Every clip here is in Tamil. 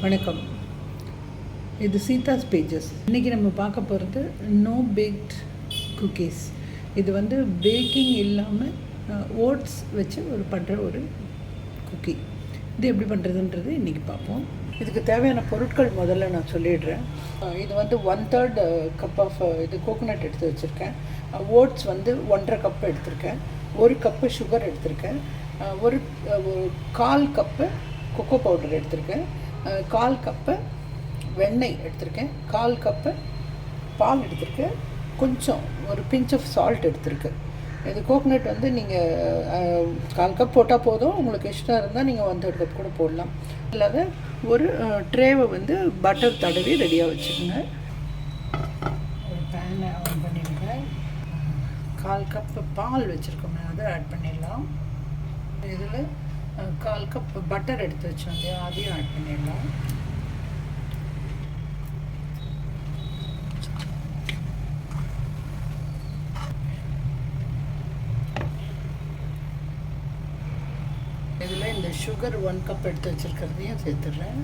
வணக்கம். இது சீதாஸ் பேஜஸ். இன்றைக்கி நம்ம பார்க்க போகிறது நோ பேக்ட் குக்கீஸ். இது வந்து பேக்கிங் இல்லாமல் ஓட்ஸ் வச்சு பண்ணுற ஒரு குக்கி. இது எப்படி பண்ணுறதுன்றது இன்றைக்கி பார்ப்போம். இதுக்கு தேவையான பொருட்கள் முதல்ல நான் சொல்லிடுறேன். இது வந்து 1/3 கப் ஆஃப் இது கோகோனட் எடுத்து வச்சுருக்கேன். ஓட்ஸ் வந்து 1.5 கப் எடுத்திருக்கேன். 1 கப்பு சுகர் எடுத்திருக்கேன். ஒரு 1/4 கப்பு கொக்கோ பவுடர் எடுத்திருக்கேன். 1/4 கப்பு வெண்ணெய் எடுத்திருக்கேன். 1/4 கப்பு பால் எடுத்திருக்கேன். கொஞ்சம் ஒரு பிஞ்ச் ஆஃப் சால்ட் எடுத்திருக்கேன். இது கோகோனட் வந்து நீங்கள் 1/4 கப் போட்டால் போதும். உங்களுக்கு இஷ்டம் இருந்தால் நீங்கள் 1/3 கப் கூட போடலாம். இல்லாத ஒரு ட்ரேவை வந்து பட்டர் தடவி ரெடியாக வச்சுக்கோங்க. ஒரு பேனை ஆன் பண்ணிடுங்க. 1/4 கப்பு பால் வச்சுருக்கோங்க, அதை ஆட் பண்ணிடலாம். இதில் 1/4 கப் பட்டர் எடுத்து வச்சோம் இல்லையா, அதையும் ஆட் பண்ணிடலாம். இதில் இந்த சுகர் 1 கப் எடுத்து வச்சுருக்கிறதையும் சேர்த்துடுறேன்.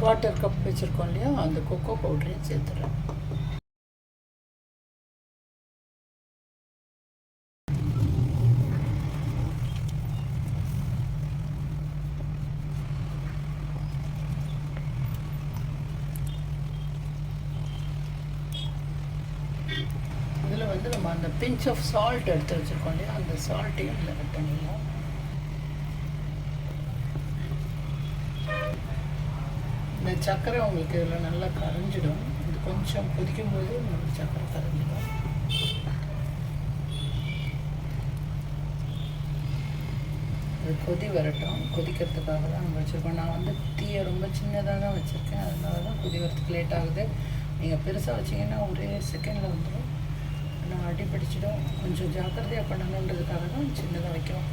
1/4 கப் வச்சுருக்கோம் இல்லையா, அந்த கொக்கோ பவுடரையும் சேர்த்துடுறேன். இதில் வந்து நம்ம அந்த பிஞ்ச் ஆஃப் சால்ட் எடுத்து வச்சுருக்கோம் இல்லையா, அந்த சால்ட்டையும் இதில் ஆட் பண்ணிடலாம். இந்த சர்க்கரை உங்களுக்கு இதில் நல்லா கரைஞ்சிடும். இது கொஞ்சம் கொதிக்கும்போது உங்களுக்கு சர்க்கரை கரைஞ்சிடும். அது கொதி வரட்டும். கொதிக்கிறதுக்காக தான் நம்ம வச்சுருக்கோம். நான் வந்து தீயை ரொம்ப சின்னதாக தான் வச்சுருக்கேன், அதனால தான் கொதி வரத்துக்கு லேட் ஆகுது. நீங்கள் பெருசாக வச்சிங்கன்னா ஒரே செகண்டில் வந்துடும், நான் அடி பிடிச்சிடும். கொஞ்சம் ஜாக்கிரதையாக பண்ணணுன்றதுக்காக தான் சின்னதாக வைக்கிறோம்.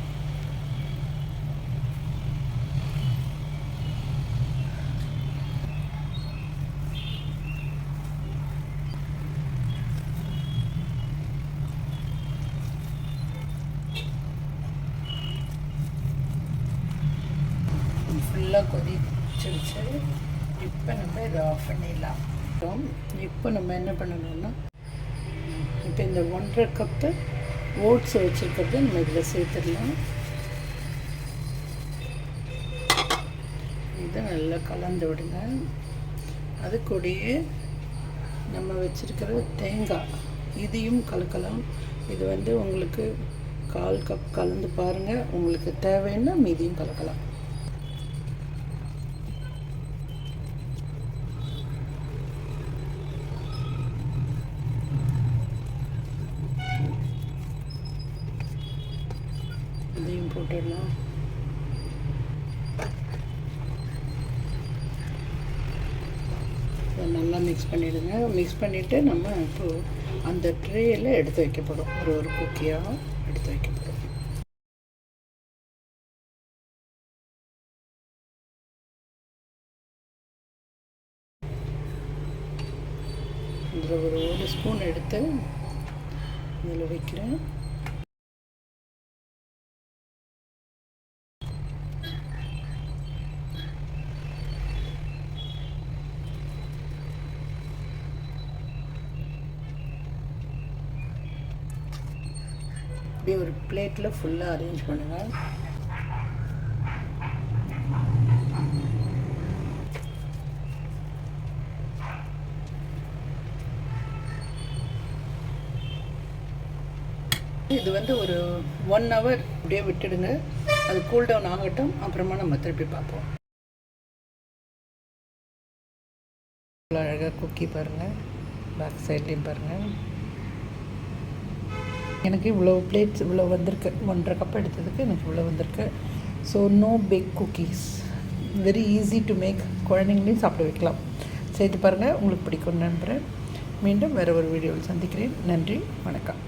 ஃபுல்லாக கொதிச்சிருச்சு. இப்போ நம்ம இதை ஆஃப் பண்ணிடலாம். இப்போ நம்ம என்ன பண்ணணும்னா, இப்போ இந்த 1.5 கப்பு ஓட்ஸ் வச்சுருக்கிறது நம்ம இதில் சேர்த்துடலாம். இதை நல்லா கலந்து விடுங்க. அது கூடயே நம்ம வச்சுருக்கிற தேங்காய் இதையும் கலக்கலாம். இது வந்து உங்களுக்கு 1/4 கப் கலந்து பாருங்கள். உங்களுக்கு தேவைன்னா மீதியும் கலக்கலாம். இதையும் போட்டுடலாம். நல்லா மிக்ஸ் பண்ணிவிடுங்க. மிக்ஸ் பண்ணிவிட்டு நம்ம இப்போது அந்த ட்ரேயில் எடுத்து வைக்கப்படும். ஒரு குக்கியாக எடுத்து வைக்கப்படும். இதில் ஒரு 1 ஸ்பூன் எடுத்து இதில் வைக்கிறேன். இப்படி ஒரு பிளேட்டில் ஃபுல்லாக அரேஞ்ச் பண்ணுங்கள். இது வந்து ஒரு 1 hour அப்படியே விட்டுடுங்க. அது கூல் டவுன் ஆகட்டும். அப்புறமா நம்ம திருப்பி பார்ப்போம். அழகாக குக்கி பாருங்கள், பேக் சைட்லேயும் பாருங்கள். எனக்கு இவ்வளோ பிளேட்ஸ் இவ்வளோ வந்திருக்கு. 1.5 கப் எடுத்ததுக்கு எனக்கு இவ்வளோ வந்திருக்கு. So no bake cookies, very easy to make. குழந்தைங்களையும் சாப்பிட வைக்கலாம். செய்து பாருங்கள், உங்களுக்கு பிடிக்கும்னு நம்புகிறேன். மீண்டும் வேறு ஒரு வீடியோவில் சந்திக்கிறேன். நன்றி, வணக்கம்.